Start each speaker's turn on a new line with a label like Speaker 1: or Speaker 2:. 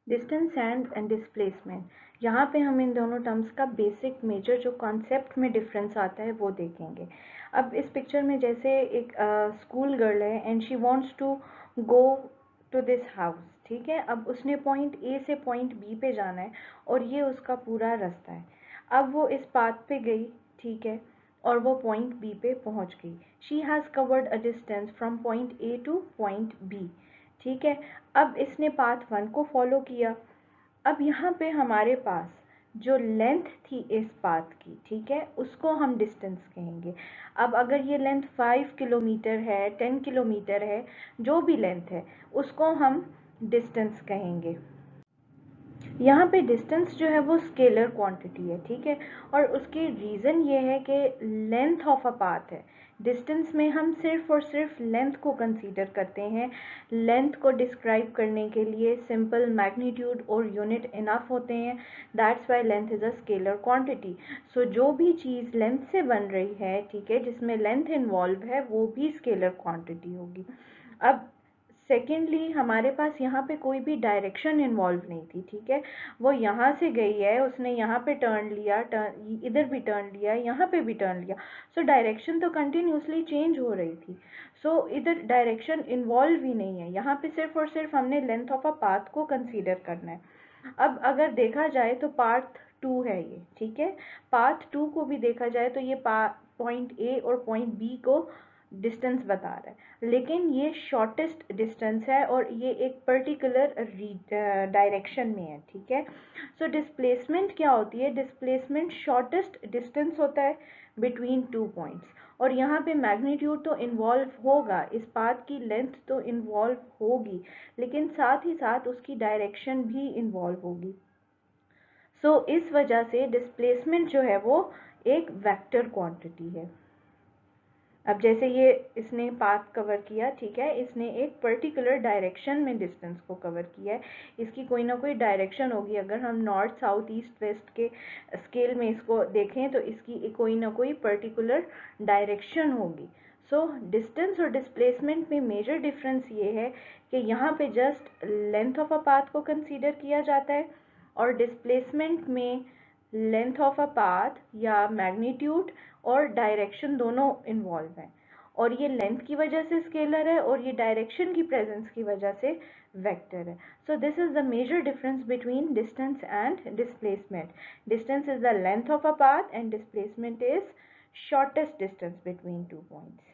Speaker 1: Distance and displacement, यहाँ पे हम इन दोनों टर्म्स का बेसिक मेजर जो कॉन्सेप्ट में डिफरेंस आता है वो देखेंगे। अब इस पिक्चर में जैसे एक स्कूल गर्ल है and she wants to go to this house, ठीक है। अब उसने पॉइंट ए से पॉइंट बी पे जाना है और ये उसका पूरा रास्ता है। अब वो इस पाथ पे गई, ठीक है, और वो पॉइंट बी पे पहुंच गई। She has covered a distance from point A to point B, ठीक है। अब इसने पाथ 1 को फॉलो किया। अब यहाँ पे हमारे पास जो लेंथ थी इस पाथ की, ठीक है, उसको हम डिस्टेंस कहेंगे। अब अगर ये लेंथ 5 किलोमीटर है, 10 किलोमीटर है, जो भी लेंथ है उसको हम डिस्टेंस कहेंगे। यहाँ पे डिस्टेंस जो है वो स्केलर क्वांटिटी है, ठीक है, और उसकी रीज़न ये है कि लेंथ ऑफ अ पाथ है। डिस्टेंस में हम सिर्फ और सिर्फ लेंथ को कंसीडर करते हैं। लेंथ को डिस्क्राइब करने के लिए सिंपल मैग्नीट्यूड और यूनिट इनफ होते हैं। That's why length is a scalar quantity. So जो भी चीज़ लेंथ से बन रही है, ठीक है, जिसमें लेंथ इन्वॉल्व है, वो भी स्केलर क्वांटिटी होगी। अब सेकेंडली हमारे पास यहाँ पे कोई भी डायरेक्शन इन्वॉल्व नहीं थी, ठीक है। वो यहाँ से गई है, उसने यहाँ पे टर्न लिया, इधर भी टर्न लिया, यहाँ पे भी टर्न लिया। सो डायरेक्शन तो कंटिन्यूसली चेंज हो रही थी। सो इधर डायरेक्शन इन्वॉल्व ही नहीं है। यहाँ पे सिर्फ और सिर्फ हमने लेंथ ऑफ अ पाथ को कंसीडर करना है। अब अगर देखा जाए तो पार्ट 2 है ये, ठीक है। पाथ 2 को भी देखा जाए तो ये पॉइंट ए और पॉइंट बी को डिस्टेंस बता रहा है, लेकिन ये शॉर्टेस्ट डिस्टेंस है और ये एक पर्टिकुलर डायरेक्शन में है, ठीक है। सो डिस्प्लेसमेंट क्या होती है? डिस्प्लेसमेंट शॉर्टेस्ट डिस्टेंस होता है बिटवीन टू पॉइंट्स, और यहाँ पे मैग्नीट्यूड तो इन्वॉल्व होगा, इस पाथ की लेंथ तो इन्वॉल्व होगी, लेकिन साथ ही साथ उसकी डायरेक्शन भी इन्वॉल्व होगी। सो इस वजह से डिस्प्लेसमेंट जो है वो एक वेक्टर क्वांटिटी है। अब जैसे ये इसने पाथ कवर किया, ठीक है, इसने एक पर्टिकुलर डायरेक्शन में डिस्टेंस को कवर किया है। इसकी कोई ना कोई डायरेक्शन होगी। अगर हम नॉर्थ साउथ ईस्ट वेस्ट के स्केल में इसको देखें तो इसकी कोई ना कोई पर्टिकुलर डायरेक्शन होगी। सो डिस्टेंस और डिस्प्लेसमेंट में मेजर डिफरेंस ये है कि यहाँ पे just length of a path को कंसीडर किया जाता है, और डिस्प्लेसमेंट में लेंथ ऑफ अ पाथ या मैग्नीट्यूड और डायरेक्शन दोनों इन्वॉल्व हैं, और ये लेंथ की वजह से स्केलर है और ये डायरेक्शन की प्रेजेंस की वजह से वेक्टर है। So this is the major difference between distance and displacement. Distance is the length of a path and displacement is shortest distance between 2 points.